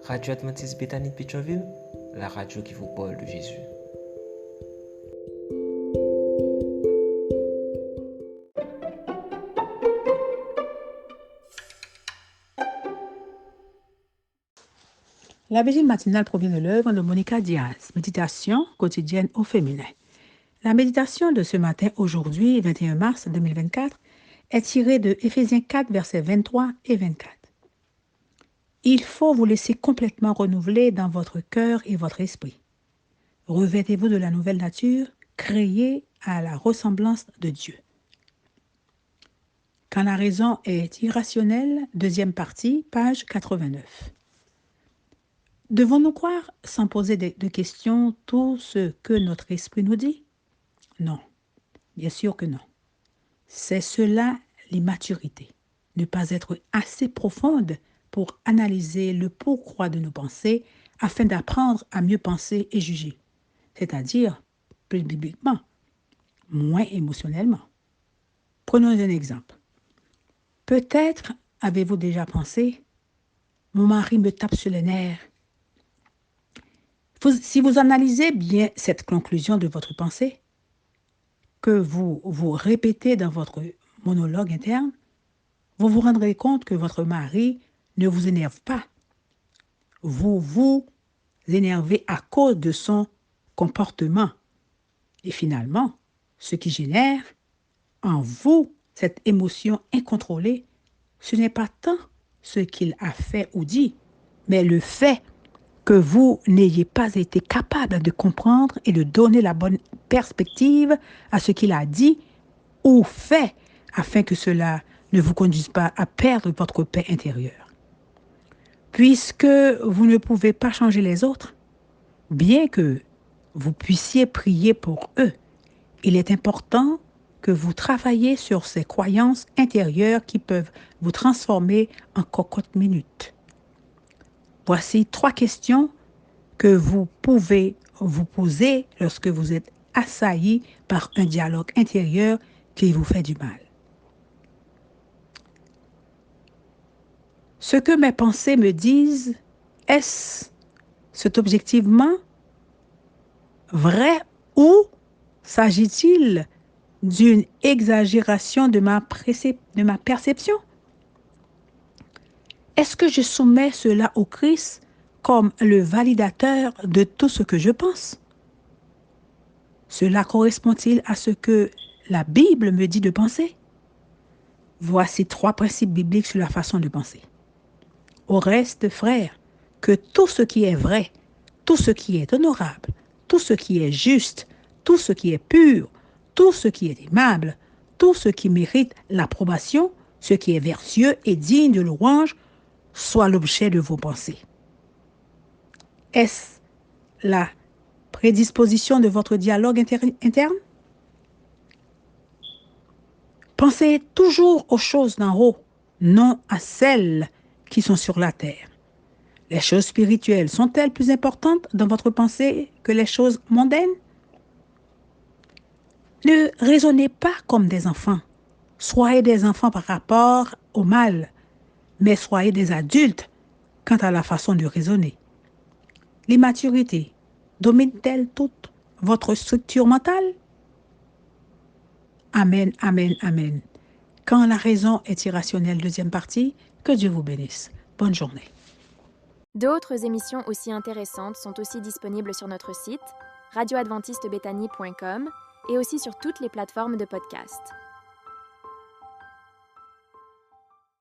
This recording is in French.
Radio Adventiste Bethany de Pétionville, la radio qui vous parle de Jésus. La vigile matinale provient de l'œuvre de Monica Diaz, Méditation quotidienne au féminin. La méditation de ce matin, aujourd'hui, 21 mars 2024, est tirée de Éphésiens 4, versets 23 et 24. Il faut vous laisser complètement renouveler dans votre cœur et votre esprit. Revêtez-vous de la nouvelle nature, créée à la ressemblance de Dieu. Quand la raison est irrationnelle, deuxième partie, page 89. Devons-nous croire sans poser de questions tout ce que notre esprit nous dit? Non, bien sûr que non. C'est cela l'immaturité, ne pas être assez profonde pour analyser le pourquoi de nos pensées afin d'apprendre à mieux penser et juger, c'est-à-dire plus bibliquement, moins émotionnellement. Prenons un exemple. Peut-être avez-vous déjà pensé « Mon mari me tape sur les nerfs ». Si vous analysez bien cette conclusion de votre pensée, que vous vous répétez dans votre monologue interne, vous vous rendrez compte que votre mari ne vous énerve pas. Vous vous énervez à cause de son comportement. Et finalement, ce qui génère en vous cette émotion incontrôlée, ce n'est pas tant ce qu'il a fait ou dit, mais le fait que vous n'ayez pas été capable de comprendre et de donner la bonne perspective à ce qu'il a dit ou fait afin que cela ne vous conduise pas à perdre votre paix intérieure. Puisque vous ne pouvez pas changer les autres, bien que vous puissiez prier pour eux, il est important que vous travaillez sur ces croyances intérieures qui peuvent vous transformer en cocotte minute. Voici 3 questions que vous pouvez vous poser lorsque vous êtes assailli par un dialogue intérieur qui vous fait du mal. Ce que mes pensées me disent, est-ce objectivement vrai ou s'agit-il d'une exagération de ma perception? Est-ce que je soumets cela au Christ comme le validateur de tout ce que je pense? Cela correspond-il à ce que la Bible me dit de penser? Voici 3 principes bibliques sur la façon de penser. Au reste, frères, que tout ce qui est vrai, tout ce qui est honorable, tout ce qui est juste, tout ce qui est pur, tout ce qui est aimable, tout ce qui mérite l'approbation, ce qui est vertueux et digne de louange, soit l'objet de vos pensées. Est-ce la prédisposition de votre dialogue interne? Pensez toujours aux choses d'en haut, non à celles qui sont sur la terre. Les choses spirituelles sont-elles plus importantes dans votre pensée que les choses mondaines? Ne raisonnez pas comme des enfants. Soyez des enfants par rapport au mal, mais soyez des adultes quant à la façon de raisonner. L'immaturité domine-t-elle toute votre structure mentale? Amen, amen, amen. Quand la raison est irrationnelle, deuxième partie, que Dieu vous bénisse. Bonne journée. D'autres émissions aussi intéressantes sont aussi disponibles sur notre site radioadventistebethany.com et aussi sur toutes les plateformes de podcast.